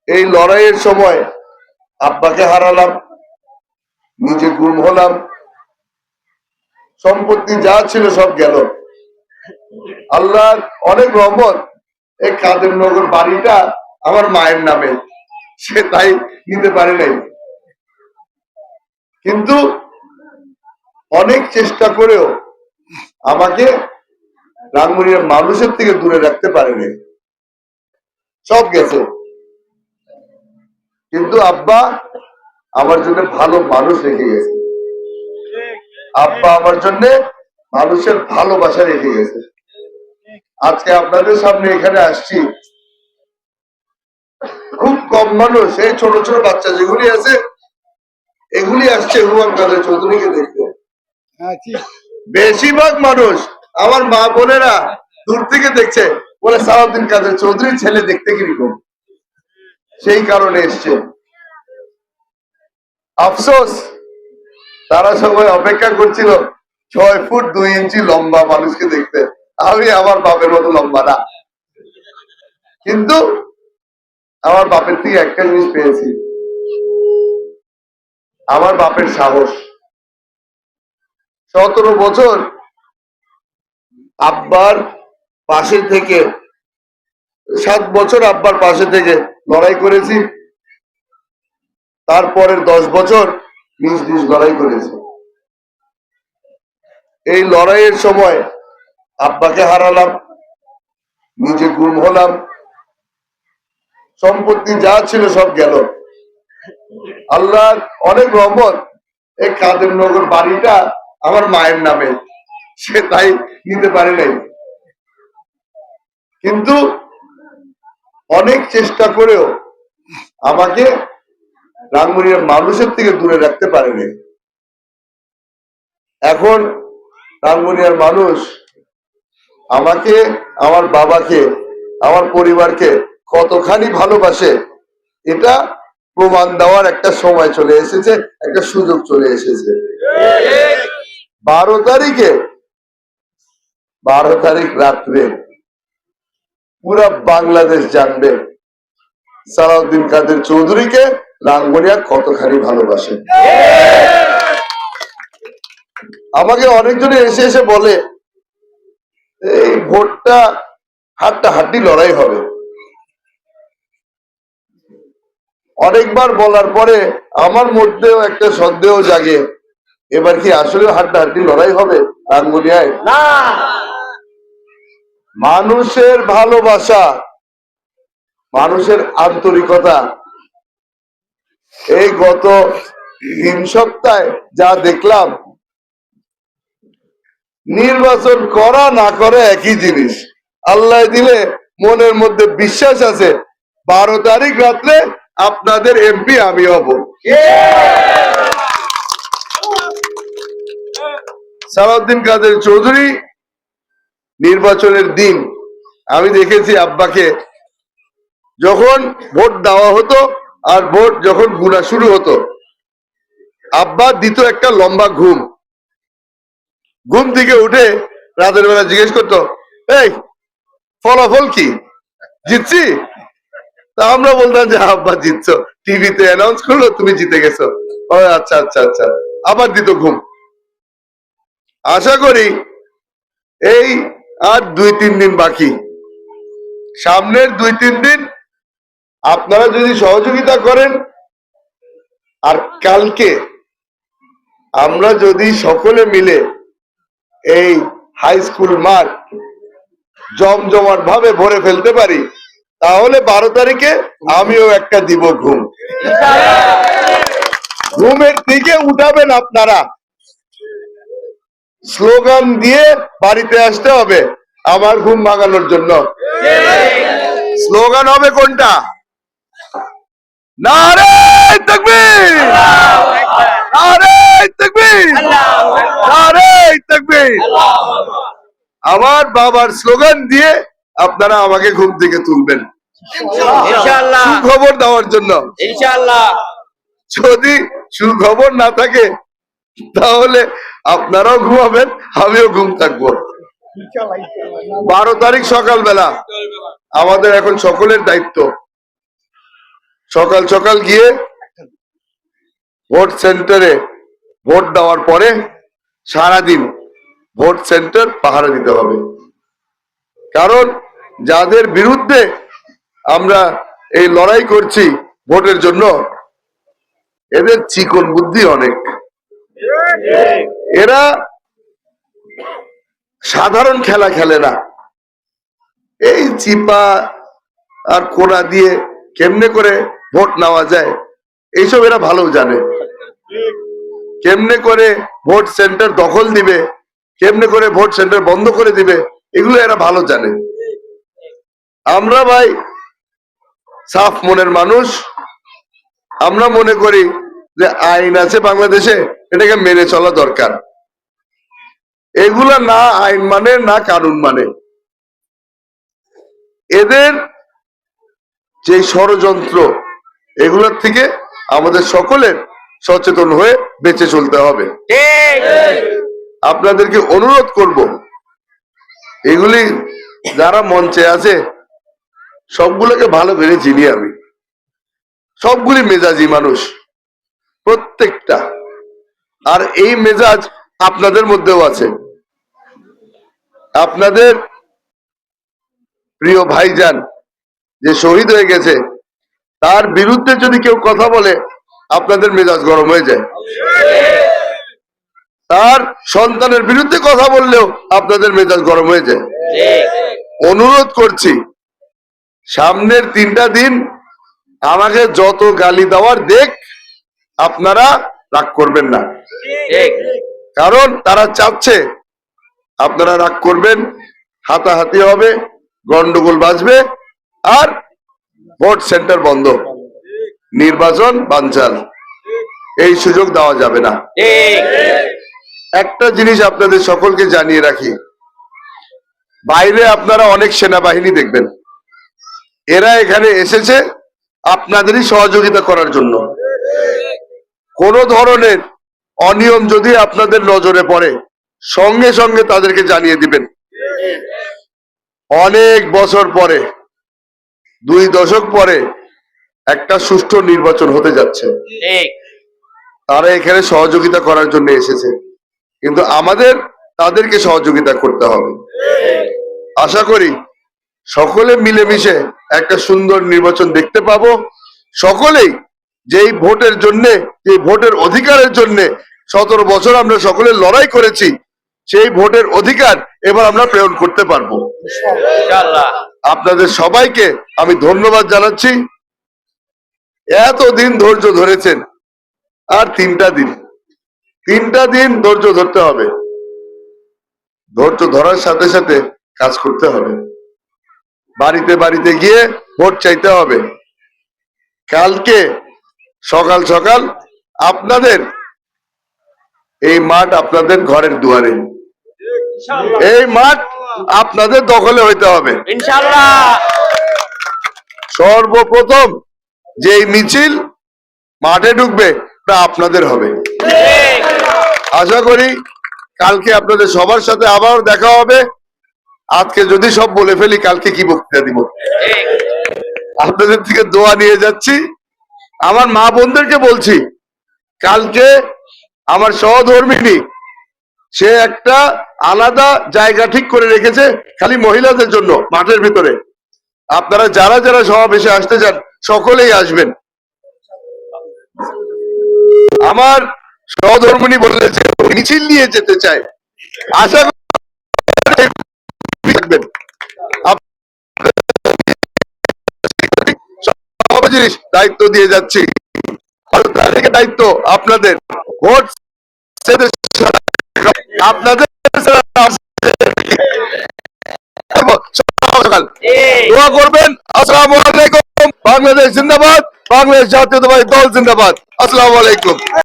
এই লড়াইয়ের সময় আব্বাকে হারালাম, নিজে গুম হলাম, সম্পত্তি যা ছিল সব গেল। আল্লাহর অনেক রহমত, এই কাদেরনগর বাড়িটা আমার মায়ের নামে, সে তাই নিতে পারে নাই। কিন্তু অনেক চেষ্টা করেও আমাকে রাঙ্গুনিয়ার মানুষের থেকে দূরে রাখতে পারেনি, সব গেছে। কিন্তু আব্বা আমার জন্য ভালো মানুষ রেখে গেছে, আব্বা আমার জন্য মানুষের ভালোবাসা রেখে গেছে। আজকে আপনাদের সামনে এখানে আসছি, খুব কম মানুষ, এই ছোট ছোট বাচ্চা যেগুলি আছে এগুলি আসছে হুমায়ুন কাদের চৌধুরীকে দেখতে। বেশিরভাগ মানুষ আমার মা বোনেরা দূর থেকে দেখছে, বলে সালাউদ্দিন কাদের চৌধুরীর ছেলে দেখতে কিরকম, সেই কারণে এসছে। আফসোস, তারা সবাই অপেক্ষা করছিল 6 ফুট 2 ইঞ্চি লম্বা মানুষকে দেখতে। আমি আমার বাপের মতো লম্বা না, কিন্তু আমার বাপের থেকে একটা জিনিস পেয়েছি, আমার বাপের সাহস। 17 বছর আব্বার পাশে থেকে, 7 বছর আব্বার পাশে থেকে লড়াই করেছি, তারপরের 10 বছর নিজ নিজ লড়াই করেছি। এই লড়াইয়ের সময় আব্বাকে হারালাম, নিজে গুম হলাম, সম্পত্তি যা ছিল সব গেল। আল্লাহর অনেক রহমত, এই কাদেরনগর বাড়িটা আমার মায়ের নামে, সে তাই নিতে পারে নাই। কিন্তু অনেক চেষ্টা করেও আমাকে রাঙ্গুনিয়ার মানুষের থেকে দূরে রাখতে পারেনি। এখন রাঙ্গুনিয়ার মানুষ আমাকে, আমার বাবাকে, আমার পরিবারকে কতখানি ভালোবাসে, এটা প্রমাণ দেওয়ার একটা সময় চলে এসেছে, একটা সুযোগ চলে এসেছে। 12 তারিখ রাত্রে পুরা বাংলাদেশ জানবে সালাউদ্দিন কাদের চৌধুরীকে রাঙ্গুনিয়া কতখানি ভালোবাসে। আমাকে অনেকজনে এসে এসে বলে এই ভোটটা হাড্ডাহাড্ডি লড়াই হবে। অনেকবার বলার পরে আমার মধ্যেও একটা সন্দেহ জাগে, এবার কি আসলে হাড্ডাহাড্ডি লড়াই হবে রাঙ্গুনিয়ায়? না, মানুষের ভালোবাসা, মানুষের আন্তরিকতা, এই গত 3 সপ্তাহে যা দেখলাম, নির্বাচন করা না করে একই জিনিস। আল্লাহ দিলে মনের মধ্যে বিশ্বাস আছে 12 তারিখ রাত্রে আপনাদের এমপি আমি হব। সালাউদ্দিন কাদের চৌধুরী নির্বাচনের দিন আমি দেখেছি আব্বাকে, যখন ভোট দেওয়া হতো আর ভোট যখন গুনা শুরু হতো, আব্বা দিত একটা লম্বা ঘুম, ঘুম থেকে উঠে রাতের বেলা জিজ্ঞেস করতো, এই ফলাফল কি, জিতছি? তা আমরা বলতাম যে আব্বা জিতছো, টিভিতে অ্যানাউন্স করলো তুমি জিতে গেছো। আচ্ছা আচ্ছা আচ্ছা, আবার দিত ঘুম। আশা করি এই আর 2-3 দিন বাকি, সামনের 2-3 দিন আপনারা যদি সহযোগিতা করেন, আর কালকে আমরা যদি সকলে মিলে এই হাই স্কুল মাঠ জমজমাট ভাবে ভরে ফেলতে পারি, তাহলে 12 তারিখে আমিও একটা দিব ঘুম। ঘুমের দিকে উঠাবেন আপনারা, স্লোগান দিয়ে বাড়িতে আসতে হবে আমার ঘুম ভাঙানোর জন্য। স্লোগান হবে কোনটা? নারে তাকবীর, নারে তাকবীর, নারে তাকবীর। আমার বাবার স্লোগান দিয়ে আপনারা আমাকে ঘুম থেকে তুলবেন ইনশাআল্লাহ, সুখবর দেওয়ার জন্য ইনশাআল্লাহ। যদি সুখবর না থাকে তাহলে আপনারাও ঘুমাবেন, আমিও ঘুম থাকবো। 12 তারিখ সকালবেলা আমাদের এখন সকলের দায়িত্ব সকাল সকাল গিয়ে ভোট সেন্টারে ভোট দেওয়ার পরে সারাদিন ভোট সেন্টার পাহারা দিতে হবে। কারণ যাদের বিরুদ্ধে আমরা এই লড়াই করছি ভোটের জন্য, এদের চিকন বুদ্ধি অনেক। এরা সাধারণ খেলা খেলে না, এই চিপা আর কোনা দিয়ে কেমনে করে ভোট নেওয়া যায় এইসব এরা ভালো জানে। কেমনে করে ভোট সেন্টার দখল দিবে, কেমনে করে ভোট সেন্টার বন্ধ করে দিবে, এগুলো এরা ভালো জানে। আমরা ভাই সাফ মনের মানুষ, আমরা মনে করি যে আইন আছে বাংলাদেশে, এটাকে মেনে চলা দরকার। এগুলা না আইন মানে না কানুন মানে। এদের যে ষড়যন্ত্র, এগুলোর থেকে আমাদের সকলের সচেতন হয়ে বেঁচে চলতে হবে। আপনাদেরকে অনুরোধ করব, এগুলি যারা মঞ্চে আছে সবগুলোকে ভালো করে চিনি আমি, সবগুলি মেজাজি মানুষ প্রত্যেকটা। আর এই মেজাজ আপনাদের মধ্যেও আছে। আপনাদের প্রিয় ভাইজান যে শহীদ হয়ে গেছে, তার বিরুদ্ধে যদি কেউ কথা বলে আপনাদের মেজাজ গরম হয়ে যায়। তার সন্তানের বিরুদ্ধে কথা বললেও আপনাদের মেজাজ গরম হয়ে যায়। অনুরোধ করছি, সামনের 3টা দিন আমাকে যত গালি দেওয়ার দেখ, আপনারা রাগ করবেন না। কারণ তারা চাচ্ছে আপনারা রাগ করবেন, হাতাহাতি হবে, গন্ডগোল বাজবে, আর ভোট সেন্টার বন্ধ, নির্বাচন বানচাল, এই সুযোগ দেওয়া যাবে না। একটা জিনিস আপনাদের সকলকে জানিয়ে রাখি, বাইরে আপনারা অনেক সেনাবাহিনী দেখবেন, এরা এখানে এসেছে আপনাদেরই সহযোগিতা করার জন্য। কোন ধরনের অনিয়ম যদি আপনাদের নজরে পড়ে, সঙ্গে সঙ্গে তাদেরকে জানিয়ে দিবেন। অনেক বছর পরে, 2 দশক পরে একটা সুষ্ঠু নির্বাচন হতে যাচ্ছে। তারা এখানে সহযোগিতা করার জন্য এসেছে, কিন্তু আমাদের তাদেরকে সহযোগিতা করতে হবে। আশা করি সকলে মিলেমিশে একটা সুন্দর নির্বাচন দেখতে পাবো। সকলেই যেই ভোটের জন্য, যে ভোটের অধিকারের জন্য 17 বছর আমরা সকলে লড়াই করেছি, সেই ভোটের অধিকার এবার আমরা প্রয়োগ করতে পারবো ইনশাআল্লাহ। আপনাদের সবাইকে আমি ধন্যবাদ জানাচ্ছি। এতদিন ধৈর্য ধরেছেন, আর 3টা দিন ধৈর্য ধরতে হবে। ধৈর্য ধরার সাথে সাথে কাজ করতে হবে, বাড়িতে বাড়িতে গিয়ে ভোট চাইতে হবে। কালকে সকাল সকাল আপনাদের এই মাঠ আপনাদের ঘরের দুয়ারে, এই মাঠ আপনাদের দখলে হইতে হবে ইনশাআল্লাহ। সর্বপ্রথম যেই মিছিল মাঠে ঢুকবে তা আপনাদের হবে। আশা করি কালকে আপনাদের সবার সাথে আবার দেখা হবে। আজকে যদি সব বলে ফেলি, কালকে কি বক্তৃতা দিব। আপনাদের থেকে দোয়া নিয়ে যাচ্ছি। আমার মা বোনদেরকে বলছি, কালকে আমার সহধর্মিনী সে একটা আলাদা জায়গা ঠিক করে রেখেছে খালি মহিলাদের জন্য মাঠের ভিতরে। আপনারা যারা যারা সমাবেশে আসতে চান সকলেই আসবেন। আমার সহধর্মিনী বলেছে মিছিল নিয়ে যেতে চায়, আশা করি জিনিস দায়িত্ব দিয়ে যাচ্ছি। দায়িত্ব আপনাদের, ভোট আপনাদের দোয়া করবেন। আসসালামু আলাইকুম। বাংলাদেশ জিন্দাবাদ, বাংলাদেশ জাতীয়তাবাদী দল জিন্দাবাদ। আসসালামু আলাইকুম।